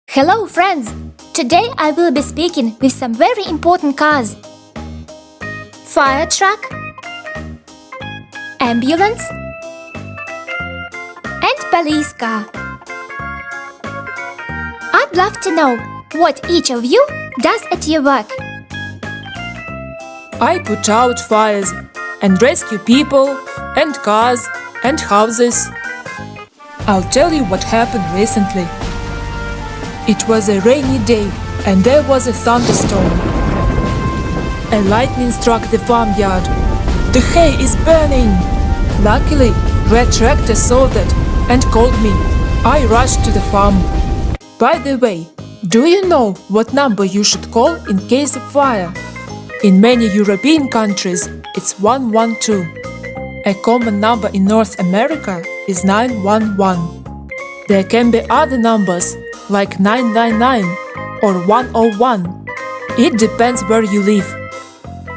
Hello friends! Today I will be speaking with some very important cars. Fire truck, ambulance and police car. I'd love to know what each of you does at your work. I put out fires and rescue people and cars and houses. I'll tell you what happened recently. It was a rainy day and there was a thunderstorm. A lightning struck the farmyard. The hay is burning! Luckily, Red Tractor saw that and called me. I rushed to the farm. By the way, do you know what number you should call in case of fire? In many European countries, it's 112. A common number in North America is 911. There can be other numbers like 999 or 101. It depends where you live.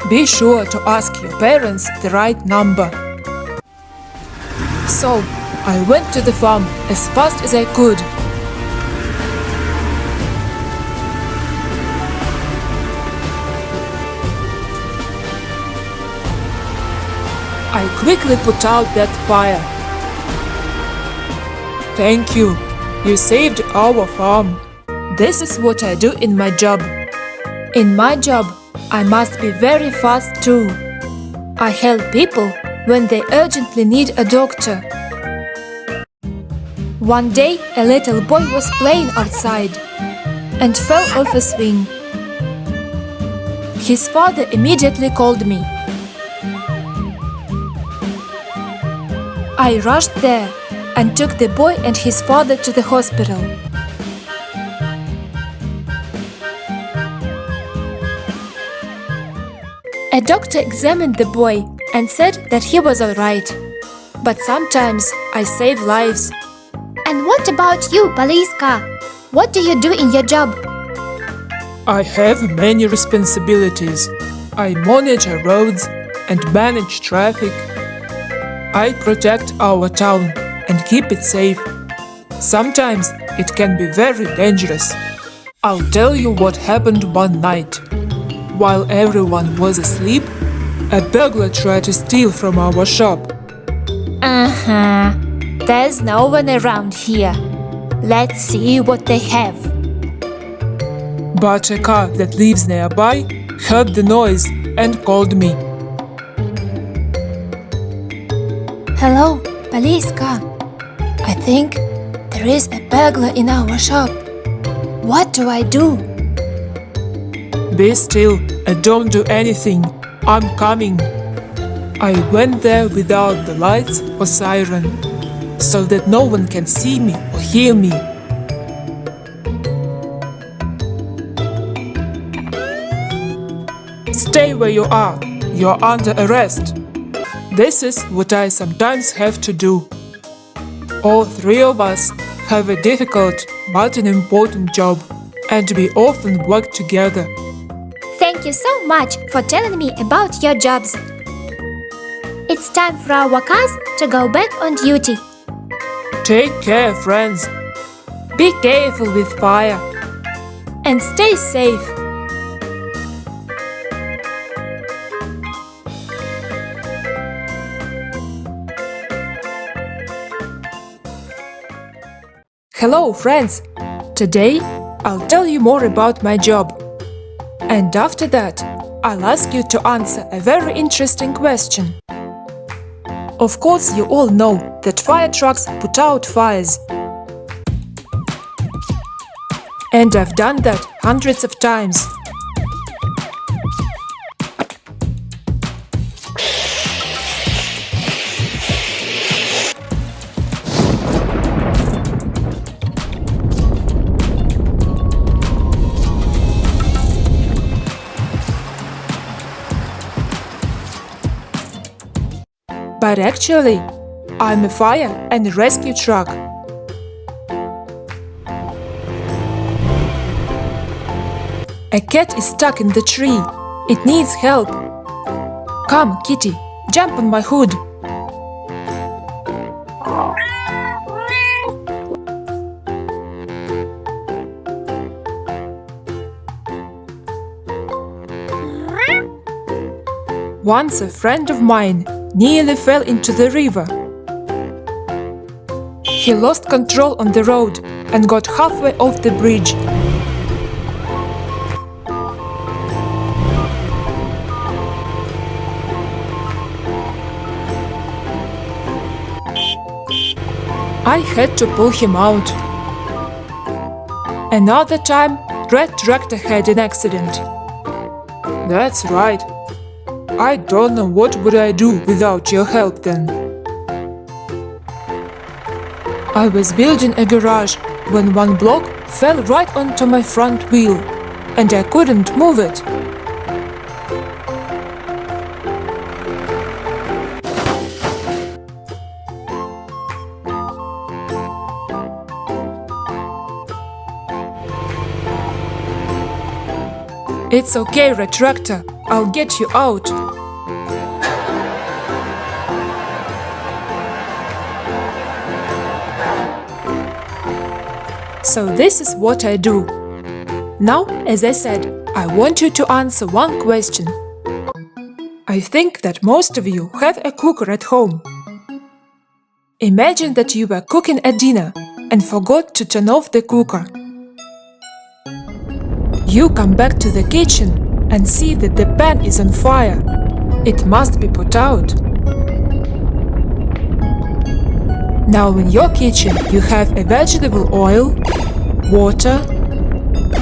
Be sure to ask your parents the right number. So, I went to the farm as fast as I could. I quickly put out that fire. Thank you. You saved our farm. This is what I do in my job. In my job, I must be very fast too. I help people when they urgently need a doctor. One day, a little boy was playing outside and fell off a swing. His father immediately called me. I rushed there and took the boy and his father to the hospital. A doctor examined the boy and said that he was all right. But sometimes I save lives. And what about you, police car? What do you do in your job? I have many responsibilities. I monitor roads and manage traffic. I protect our town and keep it safe. Sometimes it can be very dangerous. I'll tell you what happened one night. While everyone was asleep, a burglar tried to steal from our shop. There's no one around here. Let's see what they have. But a car that lives nearby heard the noise and called me. Hello, police car. I think there is a burglar in our shop. What do I do? Be still and don't do anything. I'm coming. I went there without the lights or siren, so that no one can see me or hear me. Stay where you are. You're under arrest. This is what I sometimes have to do. All three of us have a difficult but an important job, and we often work together. Thank you so much for telling me about your jobs. It's time for our cars to go back on duty. Take care, friends. Be careful with fire. And stay safe. Hello, friends! Today, I'll tell you more about my job. And after that, I'll ask you to answer a very interesting question. Of course, you all know that fire trucks put out fires. And I've done that hundreds of times. But actually, I'm a fire and rescue truck. A cat is stuck in the tree. It needs help. Come, Kitty, jump on my hood. Once a friend of mine nearly fell into the river. He lost control on the road and got halfway off the bridge. I had to pull him out. Another time, Red Tractor had an accident. That's right. I don't know what would I do without your help then. I was building a garage when one block fell right onto my front wheel, and I couldn't move it. It's okay, Red Tractor. I'll get you out. So this is what I do. Now, as I said, I want you to answer one question. I think that most of you have a cooker at home. Imagine that you were cooking a dinner and forgot to turn off the cooker. You come back to the kitchen and see that the pan is on fire. It must be put out. Now in your kitchen you have a vegetable oil, water,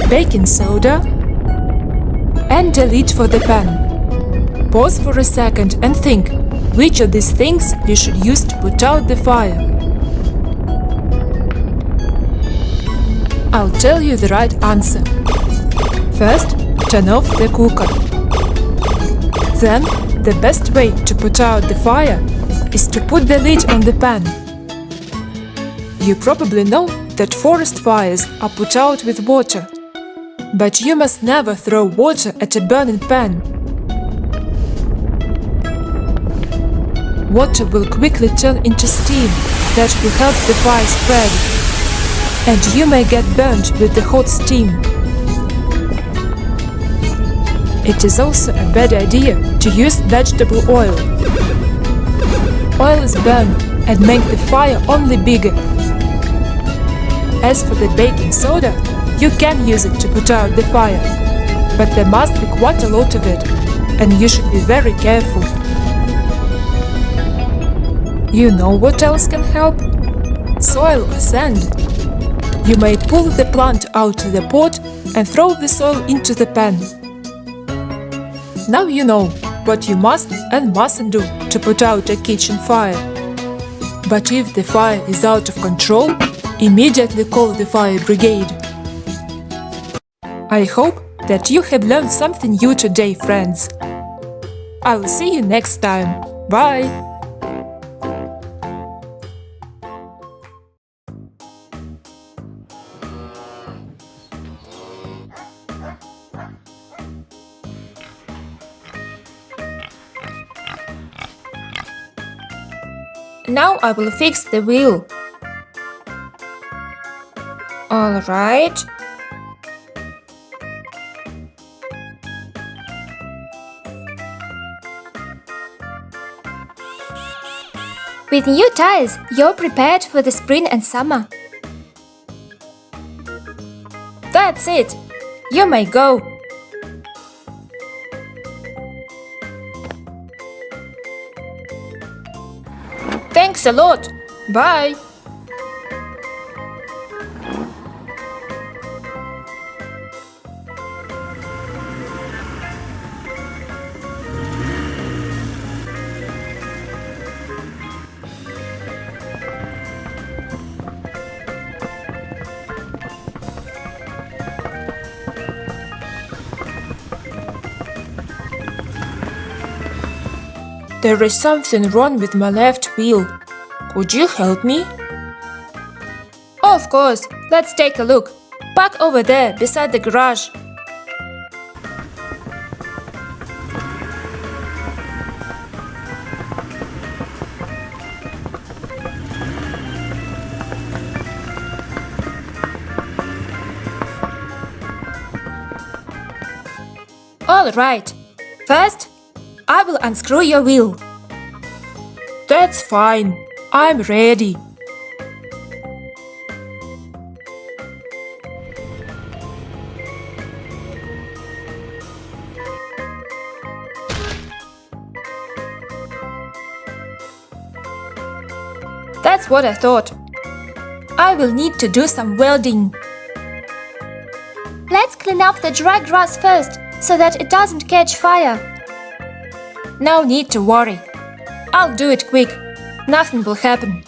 baking soda, and a lid for the pan. Pause for a second and think which of these things you should use to put out the fire. I'll tell you the right answer. First, turn off the cooker. Then, the best way to put out the fire is to put the lid on the pan. You probably know that forest fires are put out with water, but you must never throw water at a burning pan. Water will quickly turn into steam that will help the fire spread, and you may get burnt with the hot steam. It is also a bad idea to use vegetable oil. Oil is burned and make the fire only bigger. As for the baking soda, you can use it to put out the fire, but there must be quite a lot of it, and you should be very careful. You know what else can help? Soil or sand. You may pull the plant out of the pot and throw the soil into the pan. Now you know what you must and mustn't do to put out a kitchen fire. But if the fire is out of control, immediately call the fire brigade. I hope that you have learned something new today, friends. I'll see you next time. Bye! Now I will fix the wheel. All right. With new tires, you're prepared for the spring and summer. That's it. You may go. Thanks a lot. Bye. There is something wrong with my left wheel. Could you help me? Of course. Let's take a look. Park over there beside the garage. All right. First, I will unscrew your wheel. That's fine. I'm ready. That's what I thought. I will need to do some welding. Let's clean up the dry grass first, so that it doesn't catch fire. No need to worry. I'll do it quick. Nothing will happen.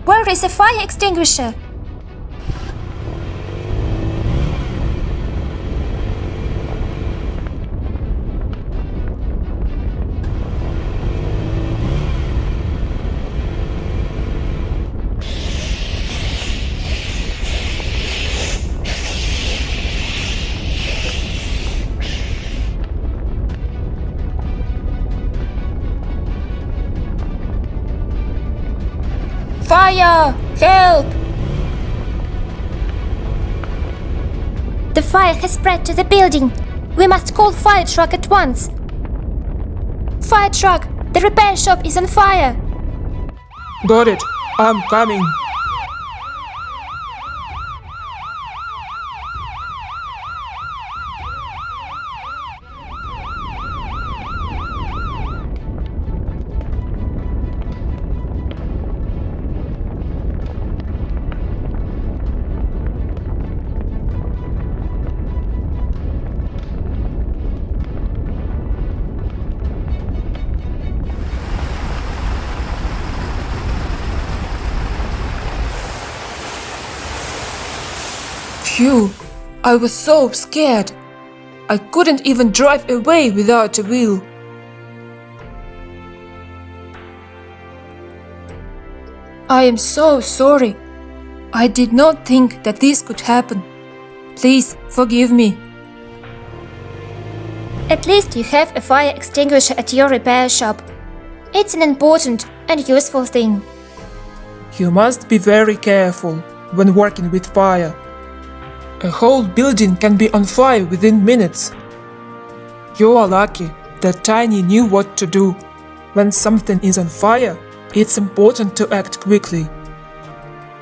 Where is a fire extinguisher? Fire! Help! The fire has spread to the building. We must call fire truck at once. Fire truck! The repair shop is on fire! Got it. I'm coming. Phew, I was so scared. I couldn't even drive away without a wheel. I am so sorry. I did not think that this could happen. Please forgive me. At least you have a fire extinguisher at your repair shop. It's an important and useful thing. You must be very careful when working with fire. A whole building can be on fire within minutes. You are lucky that Tiny knew what to do. When something is on fire, it's important to act quickly.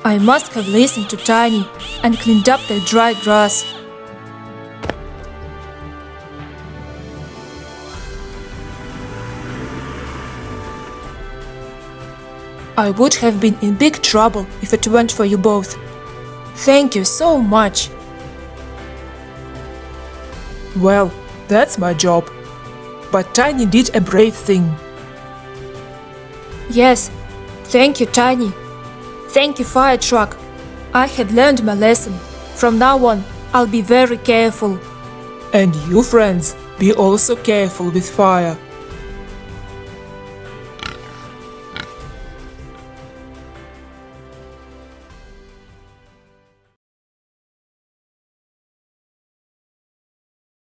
I must have listened to Tiny and cleaned up the dry grass. I would have been in big trouble if it weren't for you both. Thank you so much. Well, that's my job. But Tiny did a brave thing. Yes, thank you, Tiny. Thank you, fire truck. I have learned my lesson. From now on, I'll be very careful. And you, friends, be also careful with fire.